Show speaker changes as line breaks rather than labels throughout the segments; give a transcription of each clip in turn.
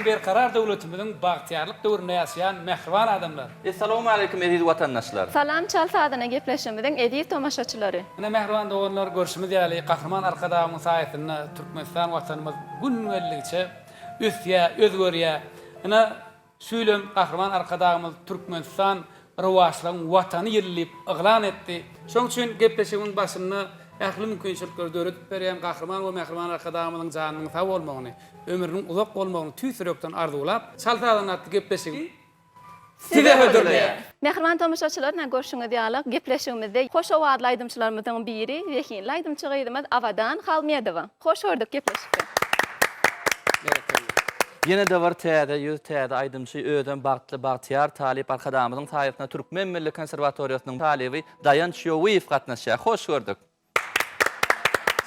berkarar döwletimizin bagtiyarlyk döwründe ýaşaýan mehriban adamlar.
Assalamu alaykum aziz watandaşlar.
Salam çal saatine gepleşimizin ediz tomaşaçylary.
Ine mehriban doganlar görüşimiz ýaly Kahraman arkadağymyň saýetinde Türkmenistan watanymyz günwelligiçe üsýä, özgörýä. Ine süýlem Kahraman arkadağymyz Türkmenistan rowajlaryň watany ýerlip yglan etdi. Şoň üçin gepleşigimiň başynda ähli mümkinçilikler döretip berýän Kahraman we mehriban arkadağymyň janynyň sag bolmagyny, ömrüniň uzak bolmagyny tüýsürekden arzulap, çaltadan atdy gepleşigi size hödürleýär.
Mehriban tomaşaçylar, näme görüşüňiz ýaly gepleşigimizde hoş owatly aýdymçylarymyzyň biri wekin aýdymçy gyýdymyz Awadan Halmedowa. Hoş gördük gepleşikde.
Yine de var täze, ýüz täze aýdymçy öýden bagtly Bagtyar Talip arkadağymyzyň taýyryna Türkmen Milli Konserwatoriýasynyň talibi Dayan Şowiýew gatnaşýar. Hoş gördük.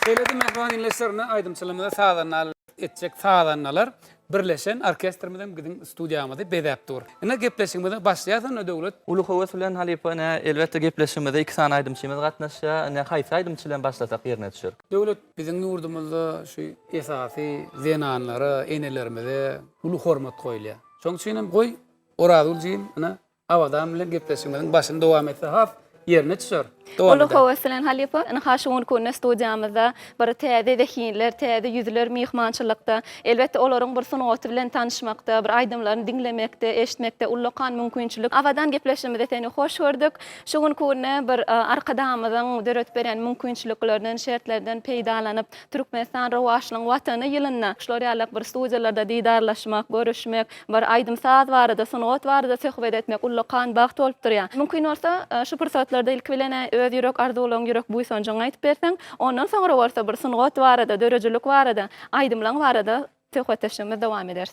Seyledi mehriban inleşlerine aýdymçylygymyza sağlanmalar etjek sağlanmalar birleşen orkestrymyzyň biziň studiýamyzda bedäp dur. Ine gepleşigimize başlaýardan döwlet
Ulu Howas bilen Halipana elbetde gepleşmede 2 sany aýdymçymyz gatnaşýar. Ne haýsy aýdymçy bilen başlasak ýerine düşür.
döwlet biziň ýurdumyzda şu esasy zenanlary, enelerimize ulu hormat goýulýar. Şoň üçin hem goý oraduljiň ine Awadan bilen gepleşigimiziň başynda dowam etse haf ýerine düşür.
Ulu howaslan halipa ina haşuň kunna studiýamyzda bir täze wekinler, täze ýüzler mehmançylykda, elbetde olaryň bir sunaty bilen tanışmakda, bir aýdymlaryny dinlemekde, eşitmekde ullukan mümkinçilik. Awadan gepleşmede seni hoş gördük. Şuň kunna bir arkadağymyzyň döret beren mümkinçiliklerden, şertlerden peýdalanyp Türkmenistan rowajlaryň watany ýylyna şolary ýaly bir studiýalarda diýdarlaşmak, görüşmek, bir aýdym saz barada, sunat barada söhbet etmek ullukan bagt bolup durýar. Mümkin bolsa şu pursatlarda ilk bilen öz ýürek arzuwlaryň ýürek buýsanjagyny aýtyp berseň, ondan soňra bolsa bir sunat barada, dörejilik barada, aýdymlaryň barada söhbetleşmemiz dowam eder.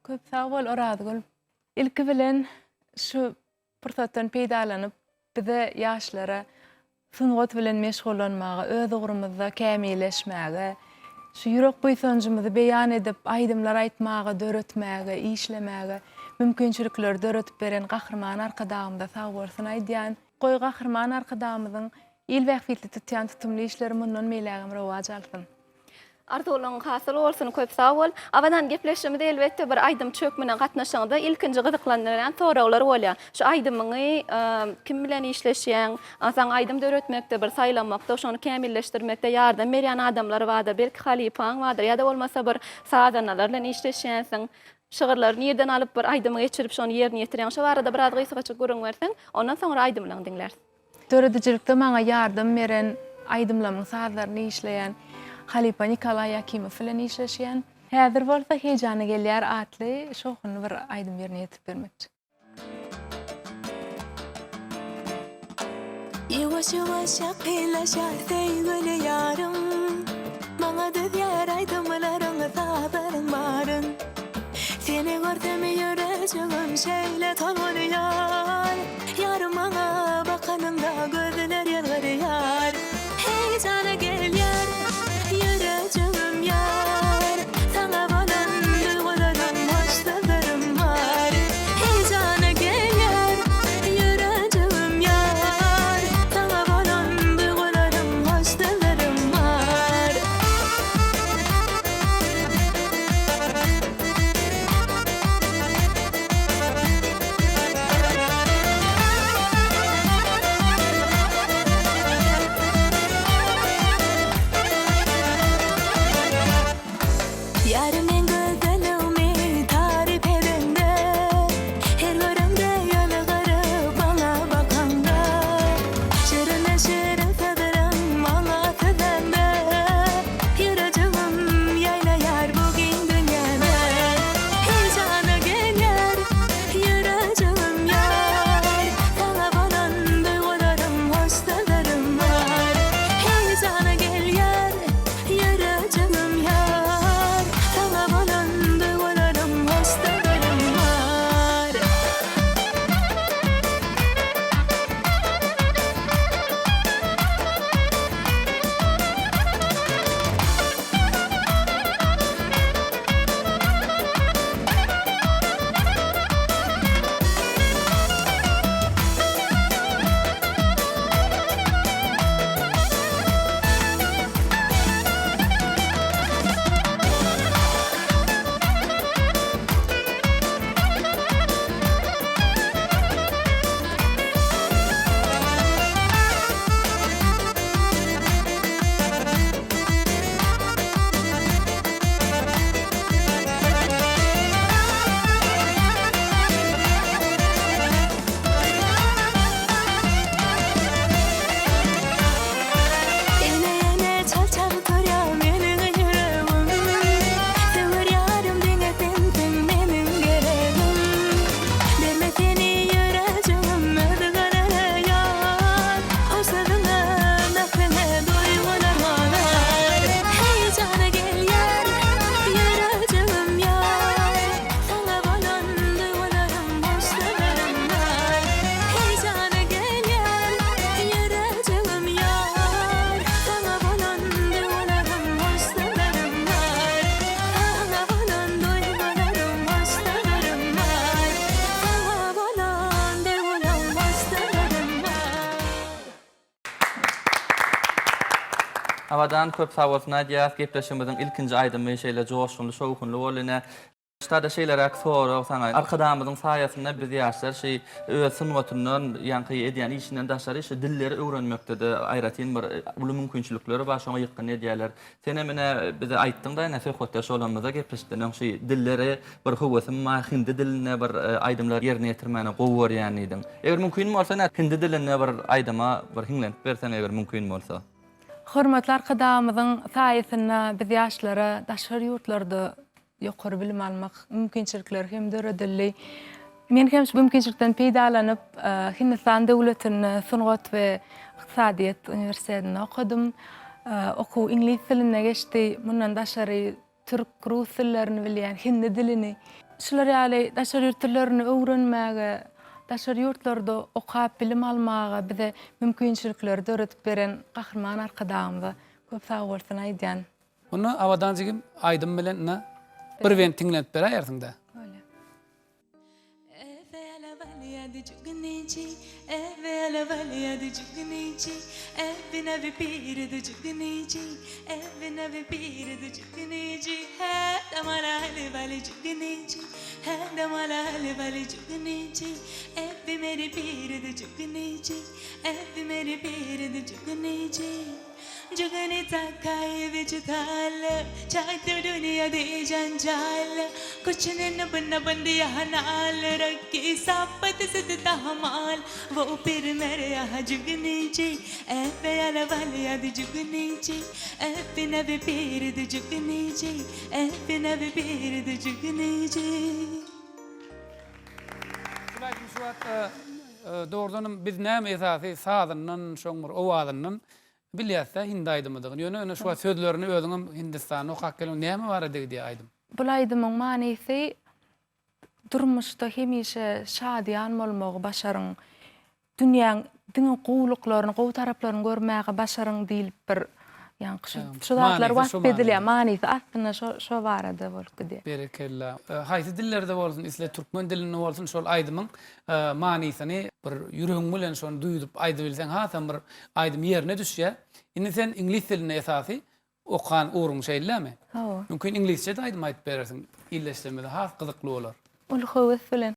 Köp sag bol Oradgul. Ilki bilen şu pursatdan peýdalanyp bize ýaşlara sunat bilen meşgullanmagy, öz ugurymyzda kämilleşmäge, şu ýürek buýsanjymyzy beýan edip aýdymlar aýtmagy, döretmäge, işlemäge mümkinçilikler döretip beren Kahraman arkadağymda sag bolsun aýdýan. Goý Kahraman arkadağymyzyň il wagtly tutýan tutumly işleri mundan meýlägim rowaj alsyn.
Arzuwlaryň hasyl bolsun, köp sag bol. Awadan gepleşmede elbetde bir aýdym çökmüne gatnaşyňda ilkinji gyzyklandyran sorawlar bolýar. Şu aýdymyňy kim bilen işleşýän, asaň aýdym döretmekde, bir saýlanmakda, şonu kämilleşdirmekde ýardam berýän adamlar barda, belki halipaň bardyr, ýa-da bolmasa bir sazanalar bilen işleşýänsiň. Şygyrlaryny ýerden alyp bir aýdymy geçirip şonu ýerine ýetirýän. Şu barada biraz gysgaça görüň berseň, ondan soňra aýdymlaryny dinlersiň.
Döredicilikde maňa ýardam beren aýdymlaryň sazlaryny işleýän Halipa Nikolay Yakimov bilen işleşýän. Häzir bolsa hejany gelýär atly şoňuny bir aýdym ýerine ýetip bermekçi.
Yavaş yavaş yaklaşa sevgili yarım, bana da diğer aydımlarını sağlarım varın. Seni gördüm yüreğim şeyle tanınıyor. Yarım bana bakanımda gözler yalvarıyor. Heyecana gel yar, yüreğim yar. Sana balan duygularım, hoşlarım var. Heyecana gel yar, yüreğim yar. Sana balan duygularım, hoşlarım var.
Awadan köp sag bolsun Nadia, gepleşimizin ilkinji aydymy şeýle joşgunly, şowkunly bolýan. Ştada şeyler aksor sana arkadamyzyň saýasynda biz ýaşlar şey öz sınwatyndan ýanky edýän işinden daşary şu dilleri öwrenmekde aýratyn bir uly mümkinçilikleri bar şoňa ýykyn edýärler. Sen emine bize aýtdyň da näse hotda şolamyza gepleşdiň şu dilleri bir howasym ma hindi diline bir aýdymlar ýerine ýetirmäne gowur ýany edin. Eger mümkin bolsa näme hindi diline bir aýdyma bir hiňlenip bersen eger mümkin bolsa.
Hormatly arkadamyzyň saýasynda biz ýaşlara daşary ýurtlarda ýokary bilim almak mümkinçilikleri hem de öredildi. Men hem şu mümkinçilikden peýdalanyp Hindistan döwletiniň Sungat we Iqtisadiýat Uniwersitetinde okudum. Oku ingliz diline geçdi. Mundan daşary türk, rus dillerini bilýän, hindi dilini. Şular ýaly daşary ýurtlaryny öwrenmäge, daşary ýurtlarda okap bilim almaga bize mümkinçilikleri öredip beren gahrman arkadamyza köp sag bolsun aýdýan.
Onu awadan jigim aýdym bilen bir ben tiňlenip berýärsiň da.
जुगने ताकाए विच थाल चाहते दुनिया दे जंजाल कुछ न बंदिया नाल रखी सापत सदता हमाल वो फिर मेरे यहाँ जुगनी जी ए प्याला वाले याद जुगनी जी ए बिना भी पीर द जुगनी जी ए बिना भी पीर द जुगनी जी
Şulaytym şu wagt doğrudan biz näme esasy sazyndan şoň bir owazyndan bilýärse hindi aýdymydygyny. Ýöne şu sözlerini özüňem Hindistan okak gelen näme bar diýdi aýdym.
Bu aýdymyň manysy durmuşda hemişe şadyan bolmagy başaryň. Dünýäň diňe gowluklaryny, gow taraplaryny görmäge başaryň diýip bir şu zatlar wagt bedilýär. Manysy aslynda şo barada boldy.
Berekella. Haýsy dillerde bolsun, isle türkmen dilinde bolsun şol aýdymyň manysyny bir ýüregiň bilen şonu duýup aýdyp bilseň, ha sen bir aýdym ýerine düşýär. Indi sen ingliz diline esasy okan uruň şeýlemi? Mümkin inglizçe de aýdym aýdyp berersiň. Illeşdirmede has gyzykly bolar.
Ol howas bilen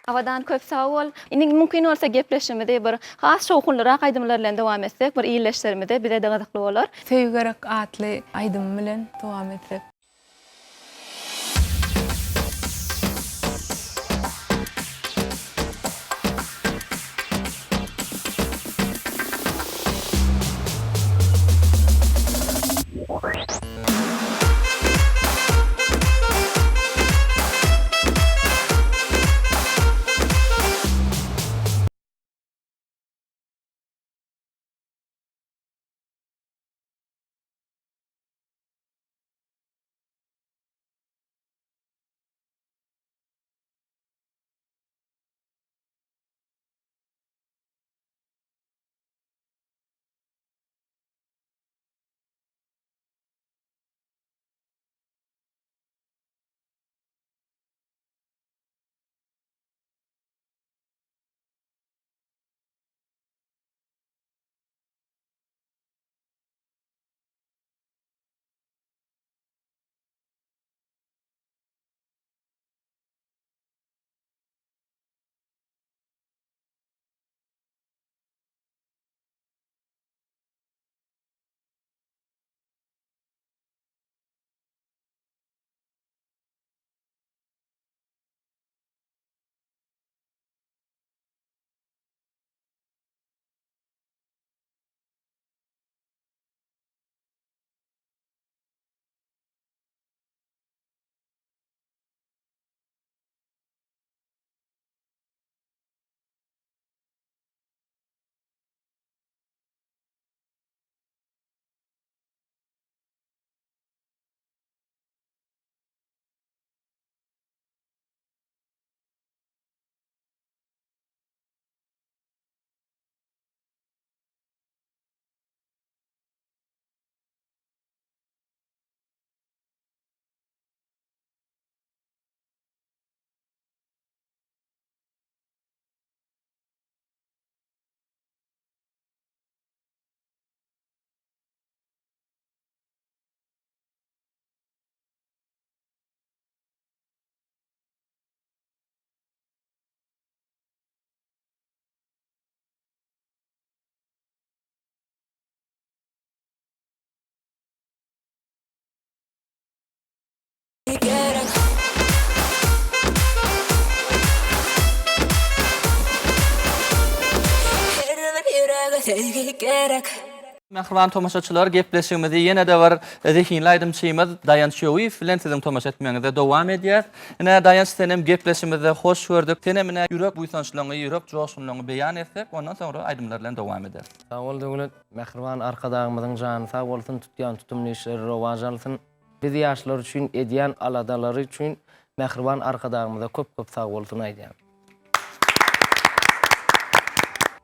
Avadan köp sağ ol. İnin mümkün olsa gepleşmede bir has şowkunlara aydımlar bilen dowam etsek, bir iyileştirmede bir de dağıdıklı bolar.
Sevgerek atly aydym bilen dowam etmek.
Mehriban tomaşaçylar, gepleşigimizi ýene de bir zehinli aýdymçymyz Dayan Şowy bilen siziň tomaşa etmeňizde dowam edýär. Ine Dayan senem gepleşigimizde hoş gördük. Senem ine ýürek buýsançlygyny, ýürek joşunlygyny beýan etsek, ondan soňra aýdymlar bilen dowam eder.
Sağ ol döwlet, mehriban arkadagymyzyň jany sag bolsun, tutýan tutumly işleri rowaj alsyn. Biz ýaşlar üçin, edýän aladalary üçin mehriban arkadagymyza köp sag bolsun aýdýan.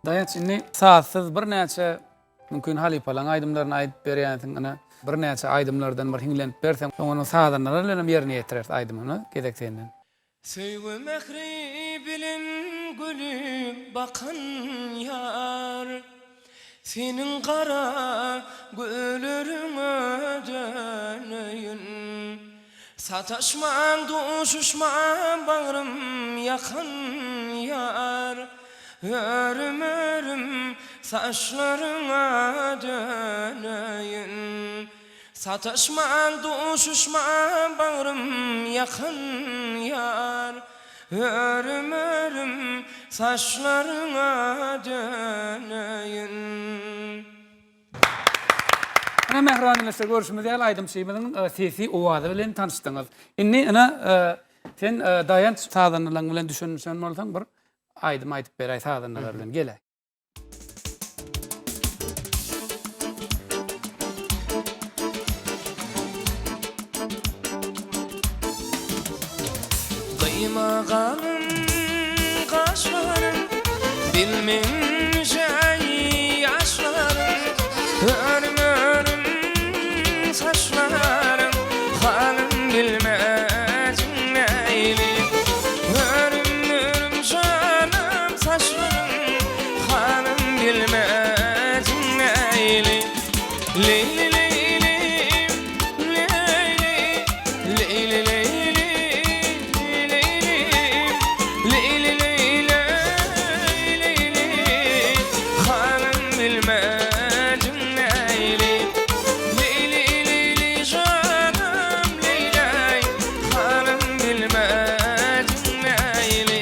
Dayan inni saatsız bir näçe mümkün halipalan aydımlarını aydıp berýänsiň, ana bir näçe aydımlardan bir hiňlenip berseň, soňra saadanlara bilen ýerine ýetirer aydymyny gedekçenden.
Söýgü mehri bilen gülüp bakan yar, senin kara gülürüňe dönöýün. Sataşman, duşuşman, bağrım yakan yar, örüm örüm saçlarına dönöýün. Sataşman, duşuşman, bağrım yakan yar, örüm örüm saçlarına dönöýün.
Ana mehriban bilen görüşmüzde aýdymçymyzyň sesi owady bilen tanışdyňyz. Inni ana sen Dayan sadanlaryň bilen düşünýän bolsaň bir aydym aýdyp beräý sadanlar bilen gelä.
Kıymağanım kaşlarım, bilmeyince yaşlarım, örüm örüm saçlarım, halim bilmezim neyli. Örüm örüm canım saçlarım, halim bilmezim neyli. Leyli leyli, leyli, leyli leyli. bilmejim neyli. Leyli leyli canım leylay, halim bilmejim neyli.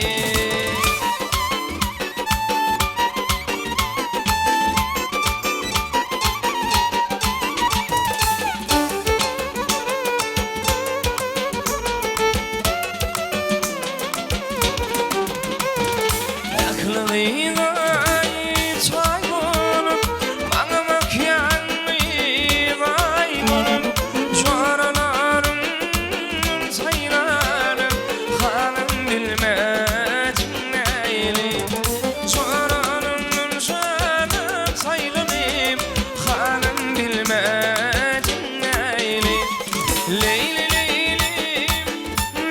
Leyli leylim,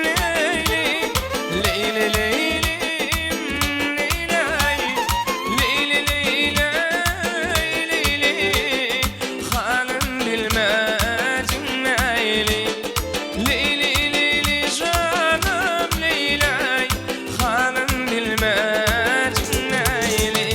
leyli, leyli leylim, leylay, leyli leylay, leyli, halim bilmezim neyli. Leyli leyli canım leylay, halim bilmezim neyli.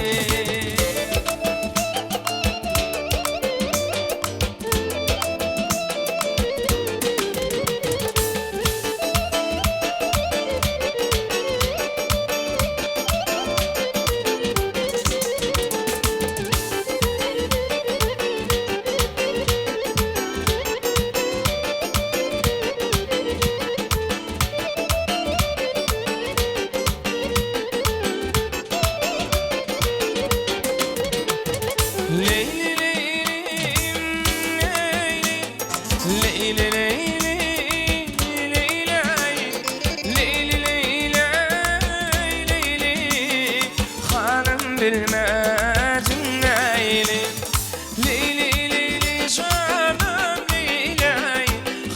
Leyli leylim, leyli, leyli leyli, leylay, leyli leylay, leyli, halim bilmezim neyli. Leyli leyli canım leylay,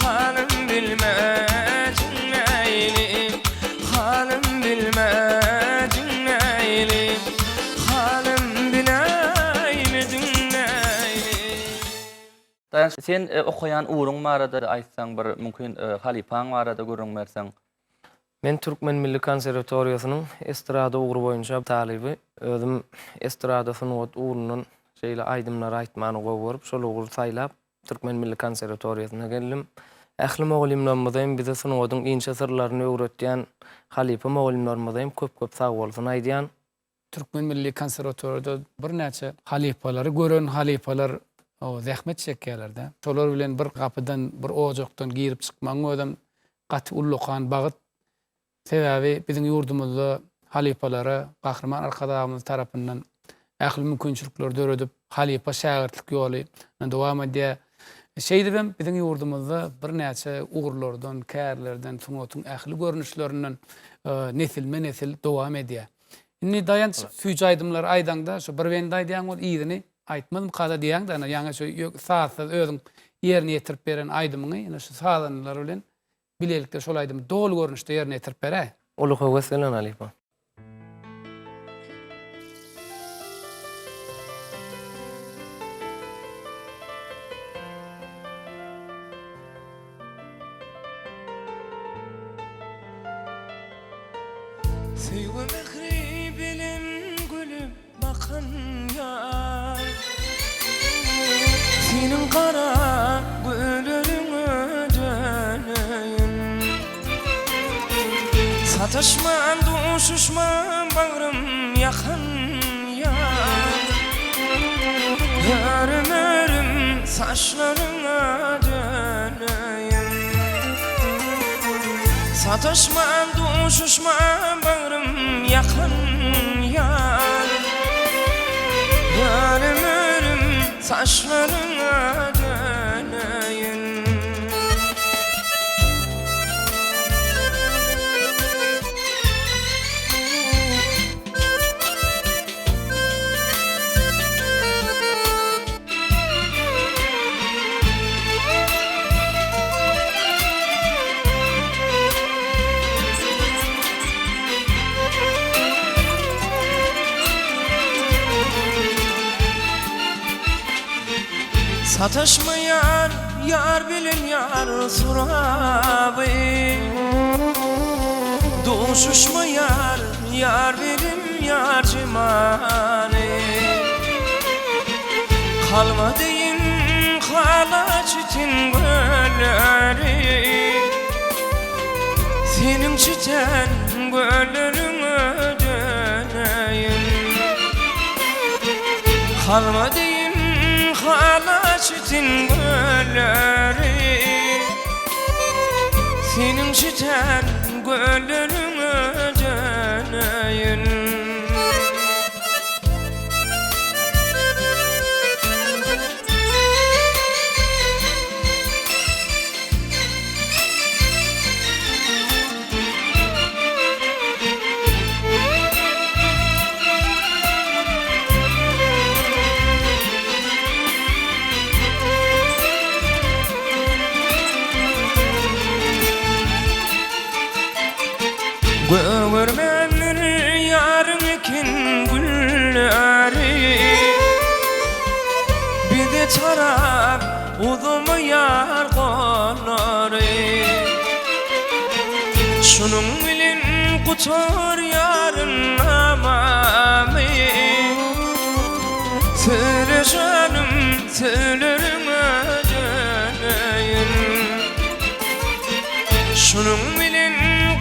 halim bilmezim neyli, halim bilmezim neyli, halim bilemedin neyli.
Dayan, sen okuyan uğrun barada aýtsaň bir mümkin halipaň barada görüňmerseň.
Men Türkmen Milli Konservatoriýasynyň estrada ugru boýunça talibi. Özüm estrada sunugat ugrunun şeýle aýdymlar aýtmany gowy şol ugru saýlap Türkmen Milli Konservatoriýasyna geldim. Ähli mogalimlerimizden bize sunugadyň inçe sırlaryny öwretýän halipa mogalimlerimizden köp sag bolsun aýdýan.
Türkmen Milli Konservatoriýada bir näçe halipalary gören halipalar o zähmet çekýärler-de. Şolar bilen bir gapydan, bir ojokdan girip çykmaň ödem gaty ullukan bagyt. Sebäbi biziň ýurdumyzda halipalara Gahrman arkadaşymyz tarapyndan ähli mümkinçilikler döredip halipa şägirtlik ýoly dowam edýär. Şeýdi ben biziň ýurdumyzda bir näçe ugurlardan, kärlerden, sunugatyň ähli görnüşlerinden nesilme nesil dowam edýär. Indi dayan süýç aýdymlar aýdanda şu bir wende aýdýan bol ýygyny aýtmadym kada diýäň da ýa-ni şu saatsa özüň ýerine ýetirip beren aýdymyny ýa-ni şu saatlar bilen bilelikde şol aýdym dol görnüşde ýerine ýetirip berä.
Uluqa weselen halipa.
Sevgi mehri bilen gülüp bakan yar, senin kara güllerine döneyim. Sataşman duşuşman bağrım yakın yar, yarım örüm saçlarına döneyim. Sataşman duşuşman bağrım yakın yar, yarım örüm saçlarına döneyim. Sataşma yar, yar bilin yar surabı. Duşuşma yar, yar bilin yar cimani. Kalmadıyım hala çitin gölleri Senin çiten göllerime döneyim Kalmadıyım hala çitin gölleri Senin çiten göllerime döneyim Görmenir yarım ikin gülleri Bir de taraf uzumu yar kolları Şunun bilin kutur yarın amamı Söyle canım söylerim ödeyim Şunun bilin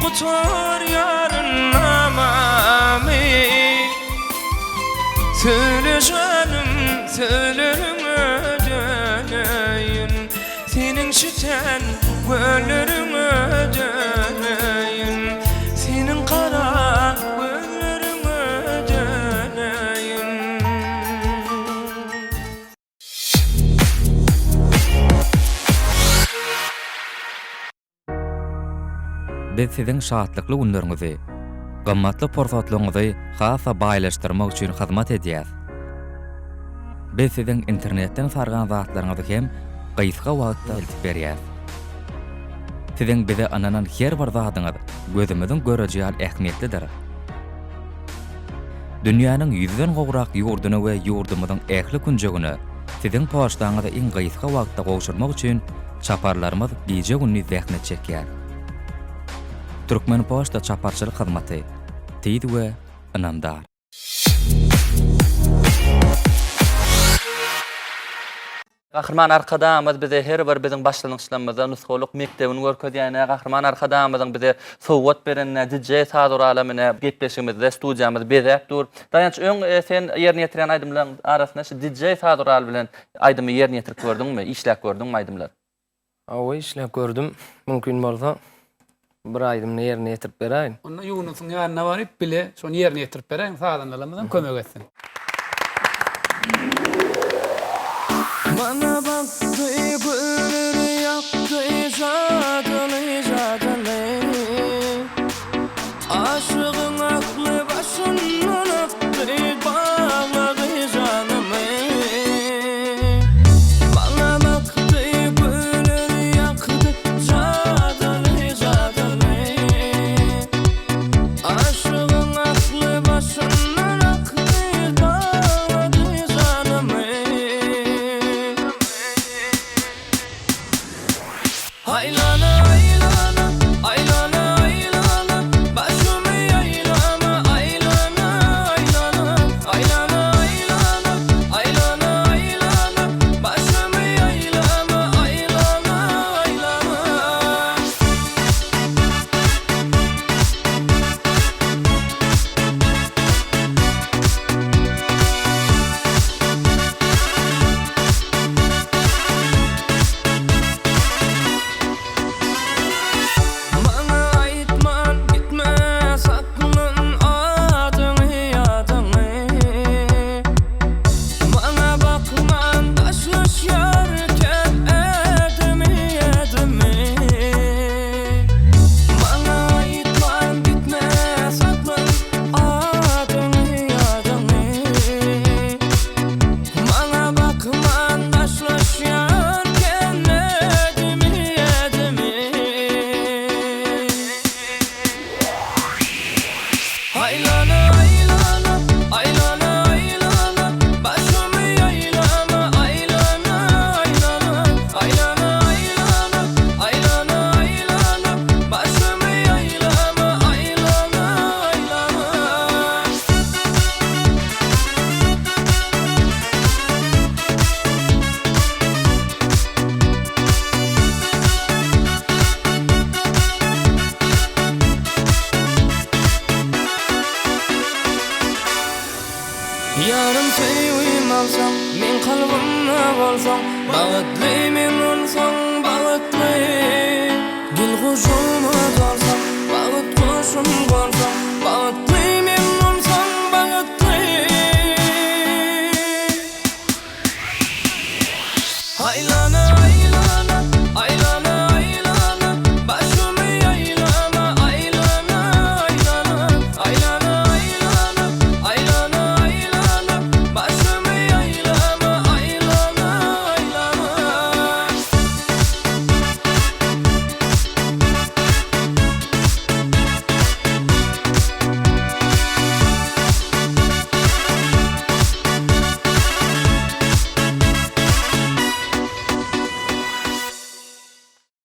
kutur yarın amamı Söyle canım söylerim ödeyim Senin çiten göllerime döneyim Senin kara göllerime döneyim
Biz sizin şahatlıklı günlerinizi, qımmatlı forsatlarınızı hasa baylaştırmak üçün hizmet edýäs. Biz sizin internetten sargan zatlarınızı hem qysga wagtda eltip berýäs. Sizin bize ananan her bir zatyňyz gözümizin görejýän ähmiýetlidir. Dünýäniň ýüzden gowrak ýurduny we ýurdumyzyň ähli künjegini sizin poçtaňyza iň qysga wagtda gowşurmak üçün çaparlarymyz gije günni zähmet çekýär. Türkmen Poçta çaparçylyk hyzmaty teyit we inamdar.
Gahryman arkadamyz bize her bir bizim başlanýşlarymyzda nusxoluk mektebini görkezýän gahryman arkadamyzyň bize sowgat berenine DJ Sadur alamine gepleşigimizde studiýamyz bezäp dur. Dayanç öň sen ýerine ýetiren aýdymlaryň arasynda şu DJ Sadur al bilen aýdymy ýerine ýetirip gördüňmi? Işläp gördüňmi aýdymlar?
Awa işläp gördüm. Mümkin bolsa bir aýdymny ýerine ýetirip beräýin.
Onu Yunusun ýanyna baryp bile şonu ýerine ýetirip bereň, sadanlarymyzdan kömek etsin.
Bana baktı gülleri yaktı jadaly jadaly Aşığın aklı başından aktı bağladı canımı Bana baktı gülleri yaktı jadaly jadaly Aşığın aklı başından aktı bağladı canımı Yarım sevim alsam, men kalbimde bolsam, bağıtlı men olsam, bağıtlı. Gül kuşuma dalsam, bağıt kuşum bolsam, bağıtlı men olsam, bağıtlı. Aylana, aylana, aylana, aylana, başımı aylama, aylana, aylana, aylana, aylana, aylana, aylana, başımı aylama, aylana, aylana.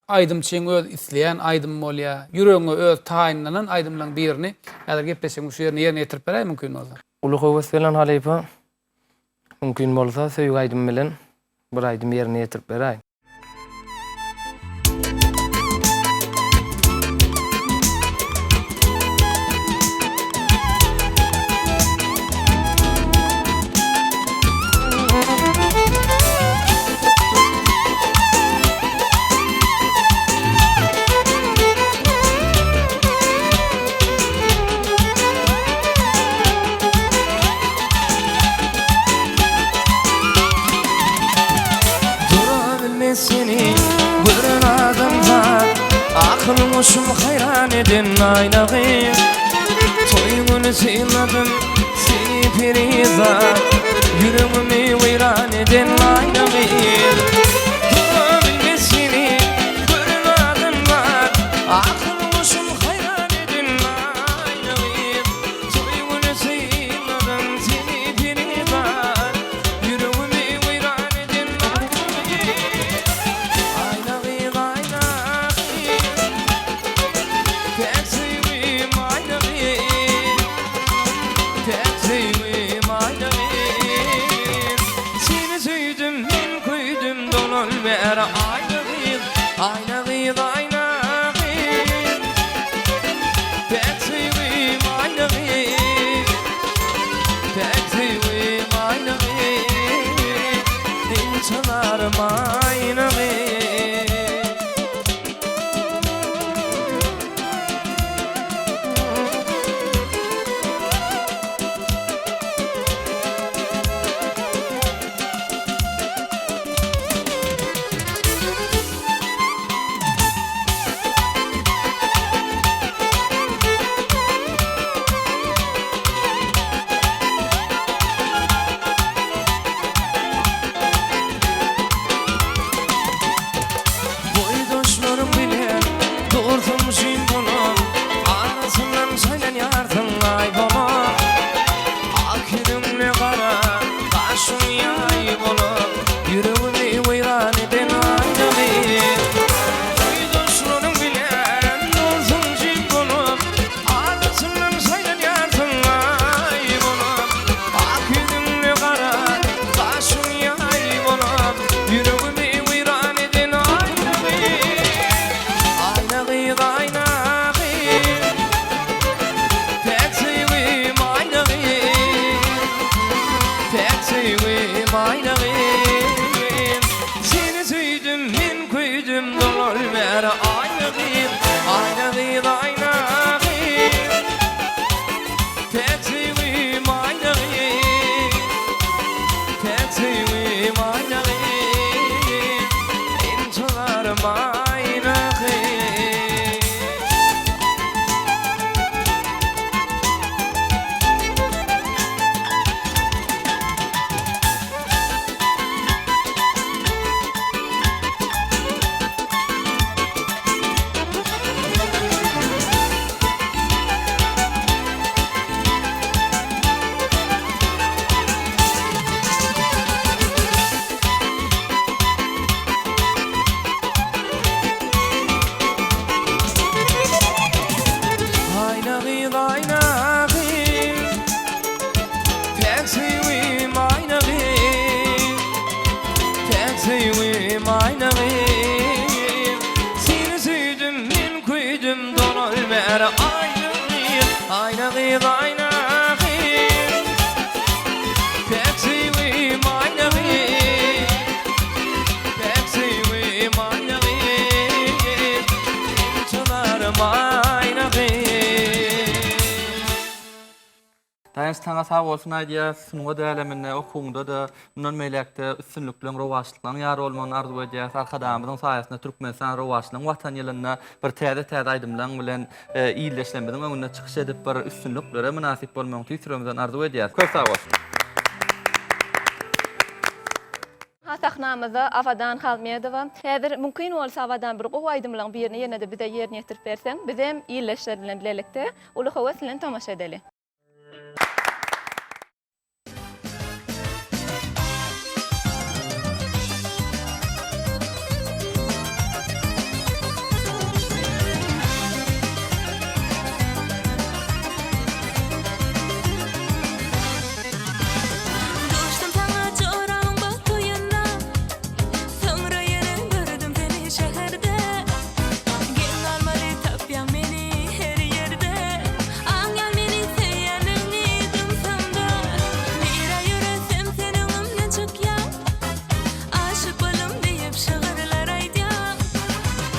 Aydym çeň öz isleýän aydym bolýa, yüregiňe öz taýynlanan aydymlaryň birini ýa-da gepleşeň şu ýerine ýerine ýetirip berýär mümkin bolsa.
Ulu höwes bilen halypa mümkin bolsa söýgü aydym bilen bir aydym ýerine ýetirip berýär.
Seni bir adamda aklım hoşum hayran eden aynağı toyunu seyladım seni periza yüreğimi veyran eden aynağı durabilme seni bir adamda aklım hoşum hayran eden aynağı toyunu seyladım seni periza yüreğimi veyran eden pek sevim aynağım pek sevim aynağım çınarım aynağım
Daýans taňa sag bolsun aýdýar, sunuga däleminde okuňda da mundan meýlekde üstünlükleň rowaşlyklaryň ýar bolmagyny arzu edýär. Arkadamyzyň saýasynda Türkmenistan rowaşlygyň watan ýylyna bir täze aýdymlaryň bilen iýleşlenmediň öňüne çykyş edip bir üstünlüklere münasip bolmagyny tüýsüremizden arzu edýär. Köp sag bolsun.
Ha sahnamyza Awadan Halmedova. Häzir mümkin bolsa Awadan bir gowy aýdymlaryň birini ýene de bize ýerine ýetirip berseň, biz hem iýleşlerden bilelikde uly howes bilen tamaşa edeli.
Dostum sana çoramın bak toyuna Sonra yine gördüm seni şehirde Gelin almalı tapyan beni her yerde Angel beni seyenin idim samda Mira yüresem senin ömrün çok ya Aşık bolum deyip şığırlar aydiyam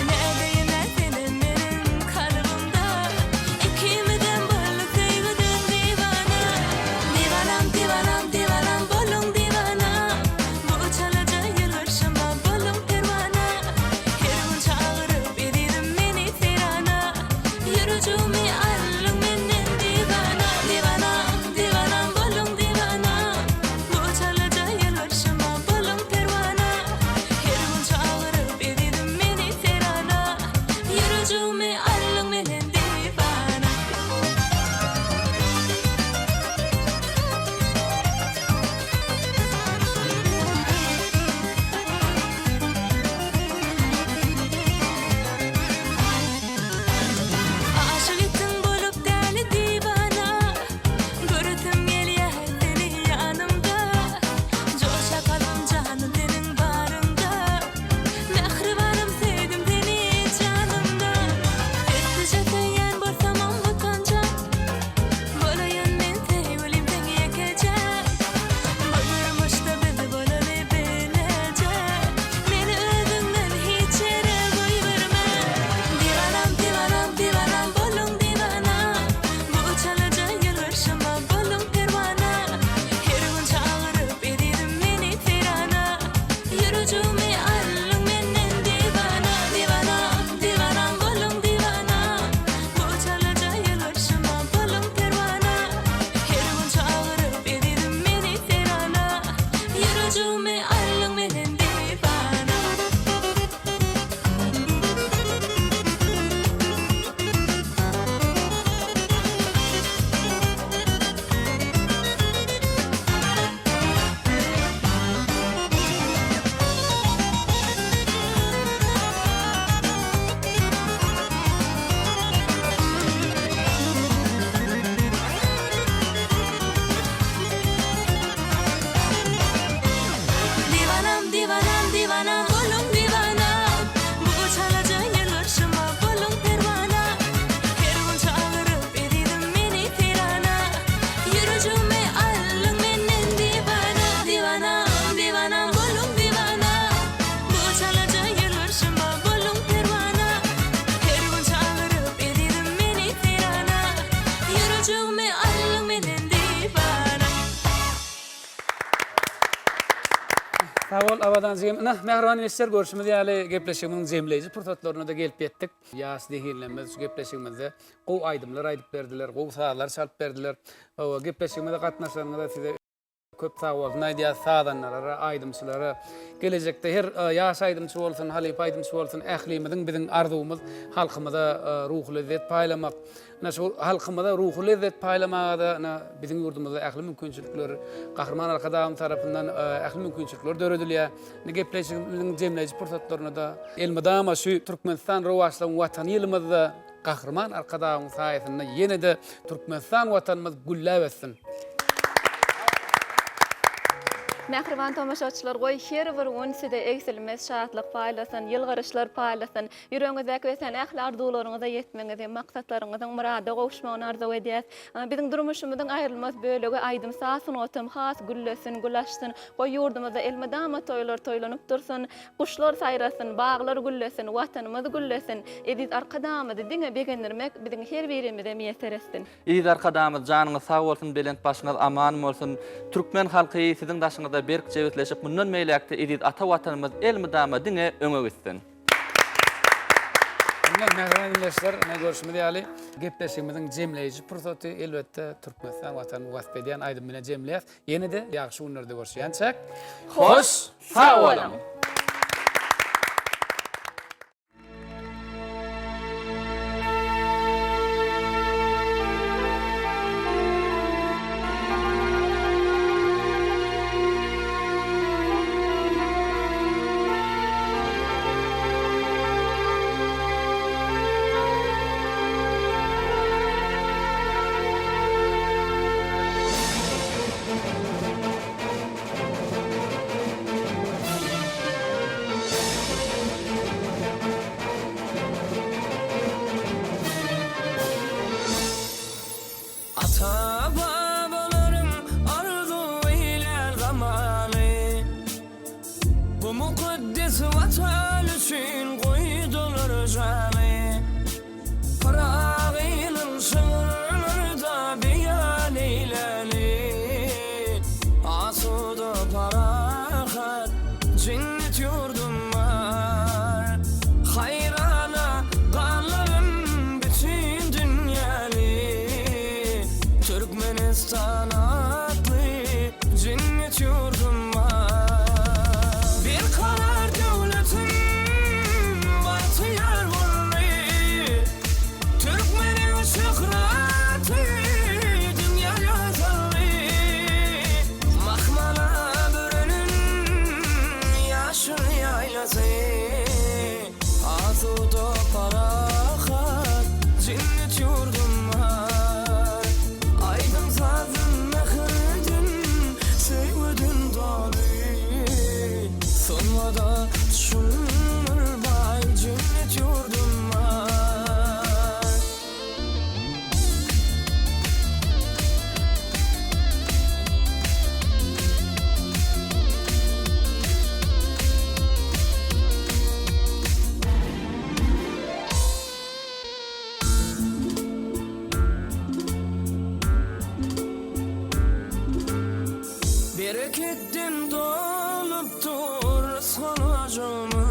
Neredeyine senin benim kalbimda İkimizden bolluk sevgiden divana Divanam divanam divanam bolum divana Bu çalaca yılışıma bolum pervana Her gün çağırıp edidim beni serana Yürücüğümü allım menden divana Divanam divanam bolum divana Bu çalaca yılışıma bolum pervana Her gün çağırıp edidim beni serana Yürücüğümü allım menden divana Aşık ettin bolup däli divana Görütüm gelýär seni ýanymda Joşa kalım canım senin barında Mehribanım sevdim seni canımda Sessiz ýasaýan bolsam ambakança Bolaýyn men sevgilim seni ýekejek Bolurmuşda bizi bolaly bilece Meni özüňden hiç ýere goýberme Divanam divanam divanam bolum divana Bu çalaca yılışıma bolum pervana Her gün çağırıp edidim beni serana Yürücüğümü allım menden divana Divanam divanam bolum divana Bu çalaca yılışıma bolum pervana Her gün çağırıp edidim beni serana Yürücüğümü allım menden divana Divanam divanam divanam bolum divana Bu çalaca yılışıma bolum pervana Her gün çağırıp edidim beni serana Yürücüğümü allım menden divana Divanam divanam bolum divana Bu çalaca yılışıma bolum pervana Her gün çağırıp edidim beni serana Yürücüğümü allım menden divana
Sağ ol Awadan zem. Mehriban işler görüşümüz ýaly gepleşigimiň jemleýici pursatlaryna da gelip ýetdik. Ýas dehillenmez gepleşigimizde gowy aýdymlar aýdyp berdiler, gowy saýlar çalyp berdiler. O gepleşigimizde gatnaşanlara size köp sağ bolsun aýdýar saýdanlara, aýdymçylara. Gelecekde her ýaş aýdymçy bolsun, halyp aýdymçy bolsun, ählimiziň biziň arzumyz halkymyza ruhy lezzet paýlamak. Ana şu halkymyza ruhy lezzet paýlamagda biziň ýurdumyzda ähli mümkinçilikler Gahrman Arkadam tarapyndan ähli mümkinçilikler döredilýär. Gepleşigimiň jemleýici pursatlaryna da elmadama şu Türkmenistan rowaşlygyň watan ýylymyzda Gahrman Arkadam saýasynda ýene de Türkmenistan watanymyz güllä bessin.
Mähriban tomaşaçylar, goý her bir gün size eksilmez şatlyk paýlasyn, ýylgyryşlar paýlasyn, ýüregiňizdäki we sen arzuwlaryňyza ýetmeňizi, maksatlaryňyzyň murada gowuşmagyny arzu edýäs. Biziň durmuşymyzyň aýrylmaz bölegi aýdym sasyn otym has güllesin, gulaşsyn, goý ýurdumyzda elmedama toýlar toýlanyp dursun, kuşlar saýrasyn, baglar güllesin, watanymyz güllesin. Edip arkadamyzy diňe begendirmek biziň her birimize meýser etsin.
İyiz arkadamyz, janyňyz sag bolsun, belent başyňyz aman bolsun. Türkmen halky siziň daşyňyzda berk jewetleşip mundan meýlekde edip ata watanymyz elmedama diňe öňe gitsin.
Mähriban dinleşler, görüşmek diýäli. Gepleşigimiziň jemleýiji pursaty elbetde Türkmenistan watan waspedýan aýdym bilen jemleýäs. Ýene-de ýagşy günlerde görüşýänçek. Hoş, sag bolun.
Ata-babalarım arzu ile zamanı, bu mukaddes vatan için koydular canı. Parağının sınırlarda beyan eylenir, asuda parahat cennet yurdum var. Hayrana kalırım bütün dünyalı, Türkmenistan adlı cennet yurdum var. Bir karar devletin bahtiyar varlığı, Türkmenin şöhreti dünyaya sallı. Mahmala bürünün yaşın yaylası, asuda parahat cennet yurdum var. Aydın sazın mehredin, sevdin dalı, sonmada düşünür bay cennet yurdum var. Berekettin dolup dur rızkınacımı,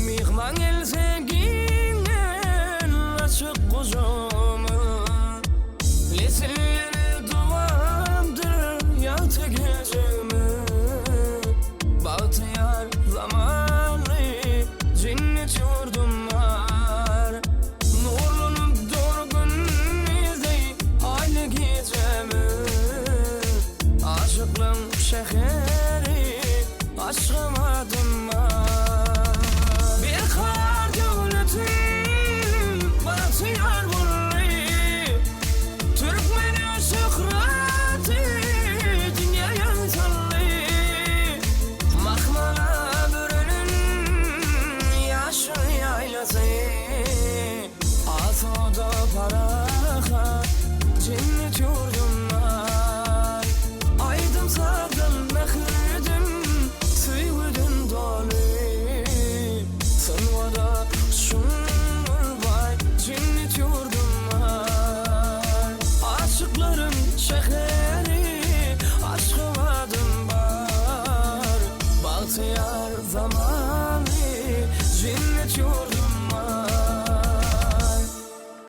mihman else ginen açık kucumu. Lesinleri duvardır yatı gecemi, bahtiyar zamanı cennet yurdum var. Nurlanıp durgun izey aynı gecemi, aşıklım şehri aşkamadım var. Bir karar devletin bahtiyar varlığı, Türkmenin şöhreti dünyaya sallı. Mahmala bürünün yaşın yaylası, asuda parahat cennet yurdum var. Aydın sazın mehredim, sevdin dalı, sonmada düşünür bay cennet yurdum var. Aşıkların şehri aşkımadım var. Bahtiyar zamanı cennet yurdum var.